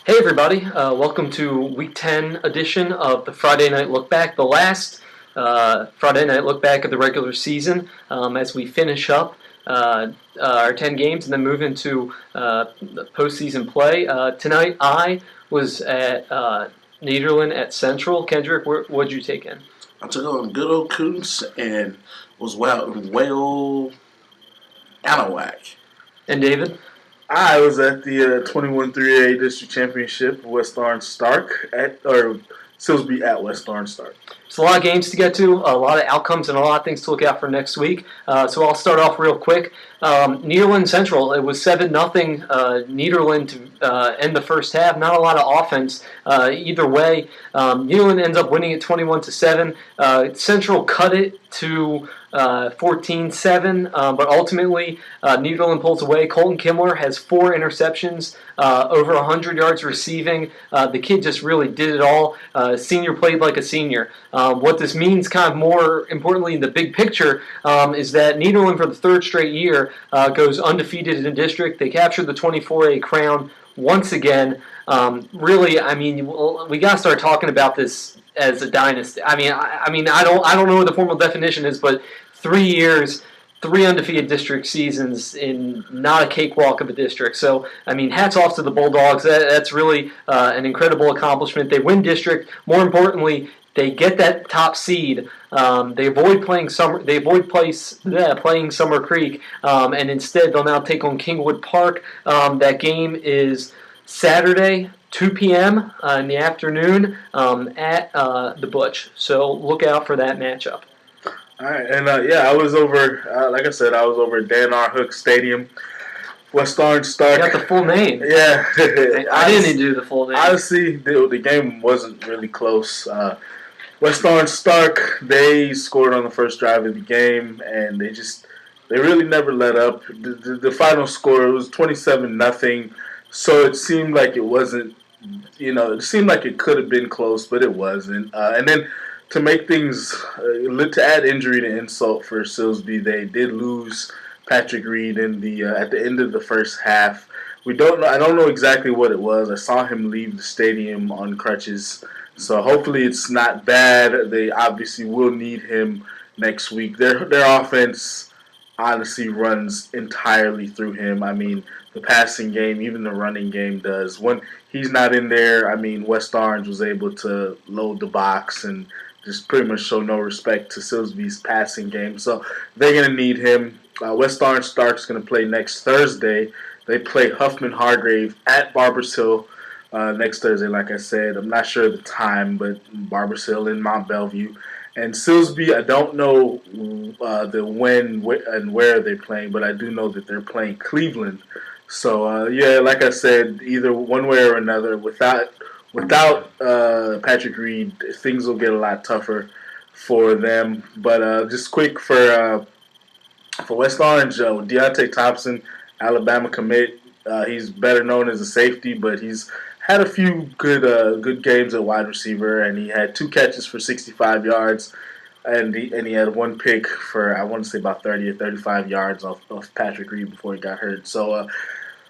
Hey everybody, welcome to Week 10 edition of the Friday Night Look Back, the last Friday Night Look Back of the regular season as we finish up our 10 games and then move into the postseason play. Tonight I was at Nederland at Central. Kendrick, what did you take in? I took on good old Coons and was well Anahuac. And David? I was at the 21 3A District Championship, West Orange Stark, Silsby at West Orange Stark. There's a lot of games to get to, a lot of outcomes, and a lot of things to look out for next week. So I'll start off real quick. Nederland Central, it was 7-0 Nederland to end the first half. Not a lot of offense either way. Nederland ends up winning it 21-7. Central cut it to 14-7, but ultimately Nederland pulls away. Colton Kimler has 4 interceptions, over 100 yards receiving. The kid just really did it all. Senior played like a senior. What this means, kind of more importantly in the big picture, is that Nederland for the third straight year goes undefeated in the district. They captured the 24A crown once again. Really, I mean, we got to start talking about this as a dynasty. I don't know what the formal definition is, but 3 years, 3 undefeated district seasons in not a cakewalk of a district. So, I mean, hats off to the Bulldogs. That's really an incredible accomplishment. They win district. More importantly, they get that top seed. They avoid playing playing Summer Creek, and instead they'll now take on Kingwood Park. That game is Saturday, 2 p.m. In the afternoon at the Butch. So look out for that matchup. All right, and I was over, like I said, I was over at Dan R. Hook Stadium, West Orange Stark. You got the full name. Yeah. I didn't do the full name. Honestly, the game wasn't really close. West Orange Stark, they scored on the first drive of the game, and they really never let up. The final score was 27-0, so it seemed like it wasn't, it seemed like it could have been close, but it wasn't. And then to make things, to add injury to insult for Silsby, they did lose Patrick Reed at the end of the first half. I don't know exactly what it was. I saw him leave the stadium on crutches. So hopefully it's not bad. They obviously will need him next week. Their offense honestly runs entirely through him. I mean, the passing game, even the running game does. When he's not in there, I mean, West Orange was able to load the box and just pretty much show no respect to Silsby's passing game. So they're going to need him. West Orange Stark's going to play next Thursday. They play Huffman Hargrave at Barbers Hill next Thursday, like I said. I'm not sure of the time, but Barbers Hill in Mount Bellevue. And Silsby, I don't know the when and where they're playing, but I do know that they're playing Cleveland. So, like I said, either one way or another, without Patrick Reed, things will get a lot tougher for them. But just quick for West Orange, Deontay Thompson, Alabama commit. He's better known as a safety, but he's had a few good games at wide receiver, and he had 2 catches for 65 yards, and he had 1 pick for, I want to say, about 30 or 35 yards off Patrick Reed before he got hurt. So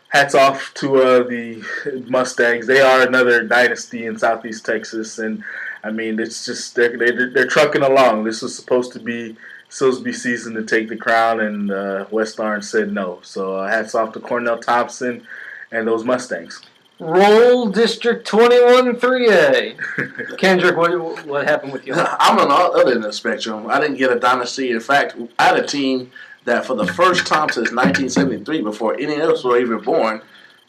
hats off to the Mustangs. They are another dynasty in Southeast Texas, and I mean, it's just they're trucking along. This was supposed to be Silsby season to take the crown, and West Orange said no. So hats off to Cornell Thompson and those Mustangs. Roll District 21 3A. Kendrick, what happened with you? I'm on the other end of the spectrum. I didn't get a dynasty. In fact, I had a team that for the first time since 1973, before any of us were even born,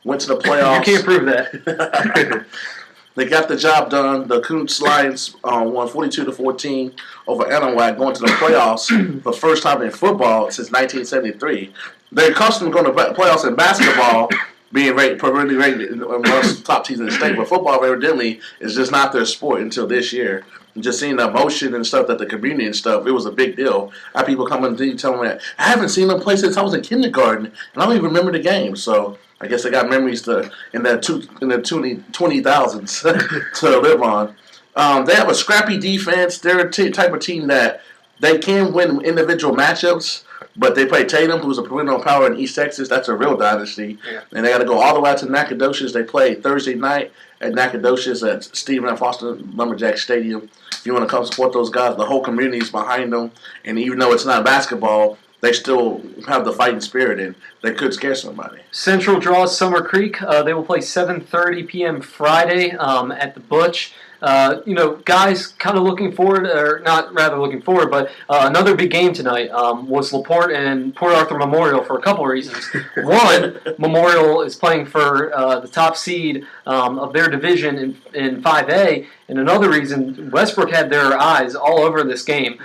went to the playoffs. You can't prove that. They got the job done. The Coons Lions won 42-14 over Anahuac, going to the playoffs for the first time in football since 1973. They're accustomed to going to playoffs in basketball, being really rated among the top teams in the state, but football evidently is just not their sport until this year. And just seeing the emotion and stuff that the community and stuff, it was a big deal. I had people coming to tell me that I haven't seen them play since I was in kindergarten, and I don't even remember the game. So I guess I got memories in the 20,000s to live on. They have a scrappy defense. They're a type of team that they can win individual matchups, But they play Tatum, who's a perennial power in East Texas. That's a real dynasty. Yeah. And they got to go all the way out to Nacogdoches. They play Thursday night at Nacogdoches at Stephen F. Austin Lumberjack Stadium. If you want to come support those guys, the whole community is behind them. And even though it's not basketball, they still have the fighting spirit, and they could scare somebody. Central draws Summer Creek. They will play 7:30 p.m. Friday at the Butch. Guys kind of looking forward, or not rather looking forward, but another big game tonight was LaPorte and Port Arthur Memorial for a couple of reasons. One, Memorial is playing for the top seed of their division in 5A, and another reason, Westbrook had their eyes all over this game.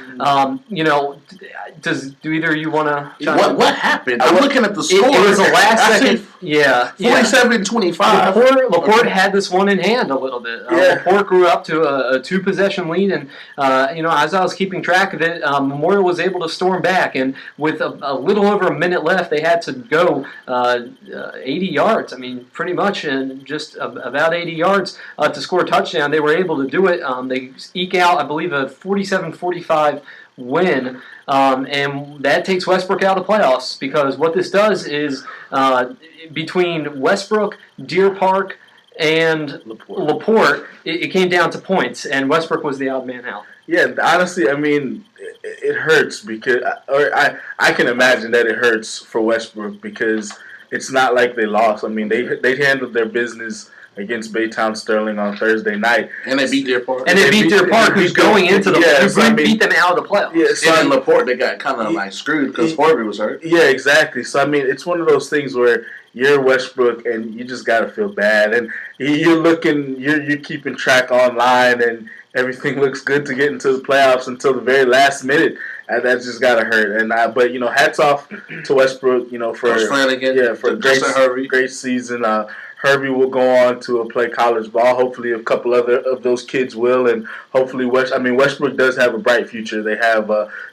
Do either of you want to? What happened? I'm looking at the score. It was a last second. Yeah. 47-25. LaPorte had this one in hand a little bit. LaPorte grew up to a two-possession lead, and as I was keeping track of it, Memorial was able to storm back, and with a little over a minute left, they had to go 80 yards. I mean, pretty much, and just about 80 yards to score a touchdown. They were able to do it. They eke out, I believe, a 47-45 win. And that takes Westbrook out of the playoffs, because what this does is between Westbrook, Deer Park, and LaPorte, it came down to points, and Westbrook was the odd man out. Yeah, honestly, I mean, it hurts because, I can imagine that it hurts for Westbrook, because it's not like they lost. I mean, they handled their business against Baytown Sterling on Thursday night, and they beat Deer Park. And they beat Deer Park, who's going into the beat them out of the playoffs. Yeah, so in LaPorte, they got kind of like screwed because Horby was hurt. Yeah, exactly. So I mean, it's one of those things where you're Westbrook and you just gotta feel bad, and you're keeping track online, and everything looks good to get into the playoffs until the very last minute. And that's just gotta hurt. And but hats off to Westbrook, for a great season. Herbie will go on to play college ball. Hopefully, a couple other of those kids will, and hopefully Westbrook does have a bright future. They have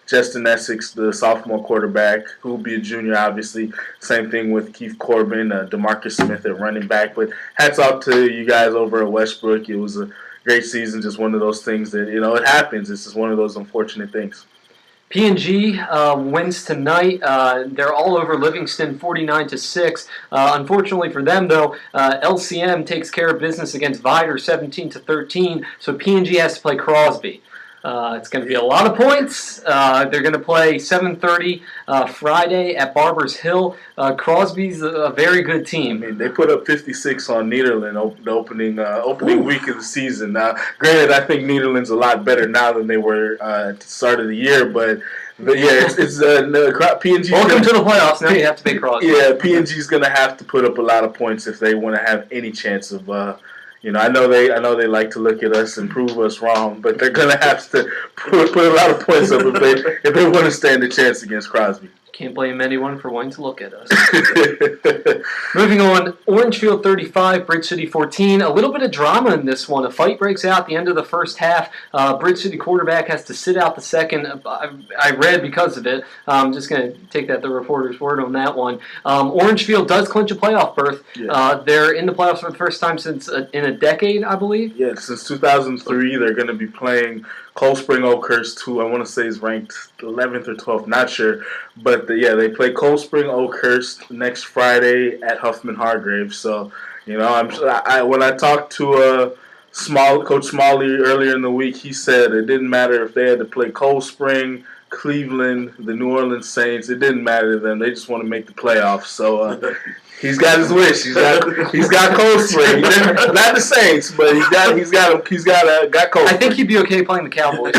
Justin Essex, the sophomore quarterback, who will be a junior, obviously. Same thing with Keith Corbin, DeMarcus Smith at running back. But hats off to you guys over at Westbrook. It was a great season. Just one of those things that it happens. It's just one of those unfortunate things. P&G wins tonight. They're all over Livingston, 49-6. Unfortunately for them, though, LCM takes care of business against Vidor, 17-13. So P&G has to play Crosby. It's going to be a lot of points. They're going to play 7:30 Friday at Barbers Hill. Crosby's a very good team. I mean, they put up 56 on Nederland the opening week of the season. Now, granted, I think Nederland's a lot better now than they were at the start of the year, but yeah, it's P&G. Welcome to the playoffs. Now you have to beat Crosby. Yeah, P&G's going to have to put up a lot of points if they want to have any chance of. I know they like to look at us and prove us wrong, but they're going to have to put a lot of points up if they want to stand a chance against Crosby. Can't blame anyone for wanting to look at us. Moving on, Orangefield 35, Bridge City 14. A little bit of drama in this one. A fight breaks out at the end of the first half. Bridge City quarterback has to sit out the second. I read because of it. I'm just going to take the reporter's word on that one. Orangefield does clinch a playoff berth. Yeah. They're in the playoffs for the first time since in a decade, I believe. Yeah, since 2003, they're going to be playing Cold Spring Oakhurst, who I want to say is ranked 11th or 12th, not sure. But they play Cold Spring Oakhurst next Friday at Huffman Hargrave. So, when I talked to Coach Smalley earlier in the week, he said it didn't matter if they had to play Cold Spring, Cleveland, the New Orleans Saints. It didn't matter to them. They just want to make the playoffs. So he's got his wish. He's got Cold Spring. Not the Saints, but he's got Cold Spring. I think he'd be okay playing the Cowboys.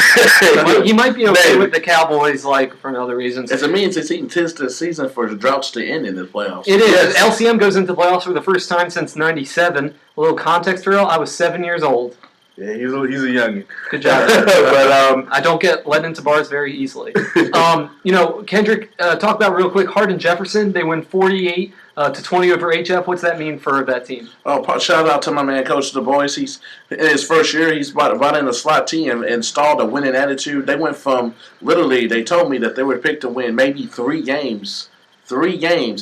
He might be okay with the Cowboys, for other reasons. As it means it's eating 10 to the season for the droughts to end in the playoffs. It is. Yes. LCM goes into the playoffs for the first time since '97. A little context for real. I was 7 years old. Yeah, he's a youngin'. Good job. But I don't get let into bars very easily. Kendrick, talk about real quick. Hardin Jefferson, they win 48-20 over HF. What's that mean for that team? Oh, shout out to my man, Coach Du Bois. He's in his first year. He's brought in a slot team and installed a winning attitude. They went from literally. They told me that they were picked to win maybe 3 games, and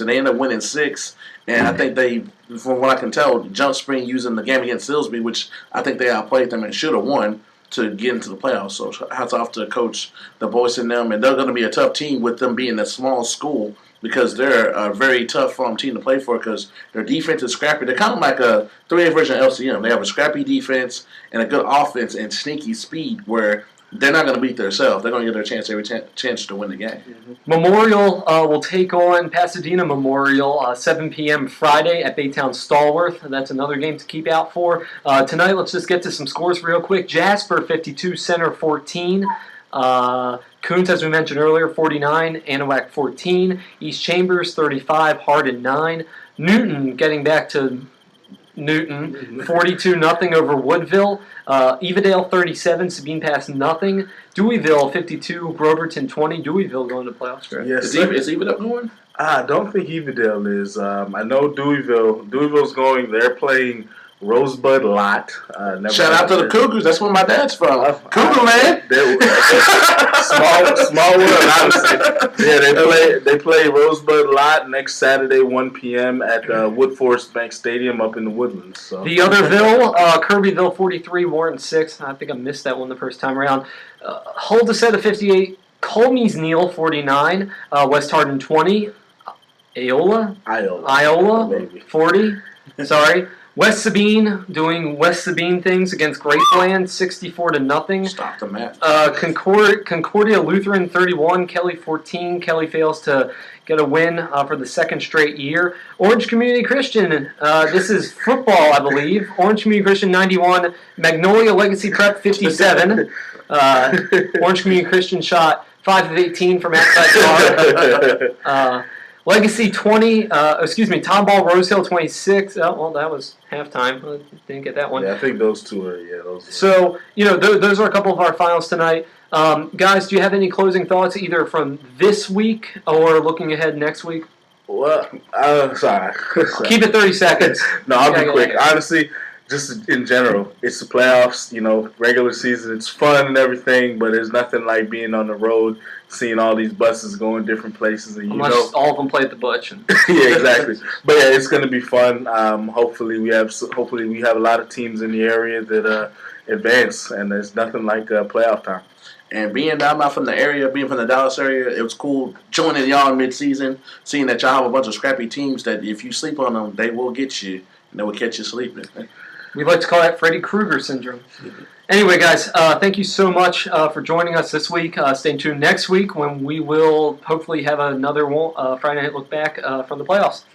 they ended up winning 6. And I think they, from what I can tell, Jump Spring using the game against Silsby, which I think they outplayed them and should have won. to get into the playoffs. So hats off to Coach the boys and them, and they're going to be a tough team with them being a small school because they're a very tough team to play for because their defense is scrappy. They're kind of like a 3A version of LCM. They have a scrappy defense and a good offense and sneaky speed where they're not going to beat themselves. They're going to get their chance every chance to win the game. Memorial will take on Pasadena Memorial 7 p.m. Friday at Baytown Stallworth. That's another game to keep out for. Tonight, let's just get to some scores real quick. Jasper 52, Center 14. Coons, as we mentioned earlier, 49. Anahuac 14. East Chambers 35. Hardin 9. Newton getting back to Newton 42-0 over Woodville. Evadale 37, Sabine Pass nothing. Deweyville 52, Groverton 20. Deweyville going to playoffs, right? Yes, Is Evadale going? I don't think Evadale is. I know Deweyville. Deweyville's going. They're playing Rosebud Lot. Shout out to the Cougars. That's where my dad's from. Cougar land. Small world, honestly. Yeah, they play Rosebud Lot next Saturday, 1 p.m. at Woodforest Bank Stadium up in the Woodlands. So. The otherville, Kirbyville 43, Warren 6. I think I missed that one the first time around. Holdesett 58, Colmies Neal 49, West Hardin 20, Iola Maybe. 40. Sorry. West Sabine doing West Sabine things against Grapeland 64-0. Stop the match. Concordia Lutheran 31, Kelly 14. Kelly fails to get a win for the second straight year. Orange Community Christian, this is football, I believe. Orange Community Christian 91, Magnolia Legacy Prep 57. Orange Community Christian shot 5 of 18 from outside the Legacy 20, Tomball Rosehill 26. Oh, well, that was halftime. I didn't get that one. Yeah, I think those two are, those. So, those are a couple of our finals tonight. Guys, do you have any closing thoughts either from this week or looking ahead next week? Well, sorry. Keep it 30 seconds. No, I'll be quick. Honestly, just in general, it's the playoffs, regular season. It's fun and everything, but there's nothing like being on the road, seeing all these buses going different places. And Unless all of them play at the Butch. Yeah, exactly. But yeah, it's going to be fun. Hopefully we have a lot of teams in the area that advance, and there's nothing like playoff time. And being I'm not from the area, being from the Dallas area, it was cool joining y'all in mid-season, seeing that y'all have a bunch of scrappy teams that if you sleep on them, they will get you, and they will catch you sleeping. We like to call that Freddy Krueger syndrome. Anyway, guys, thank you so much for joining us this week. Stay tuned next week when we will hopefully have another Friday Night Look Back from the playoffs.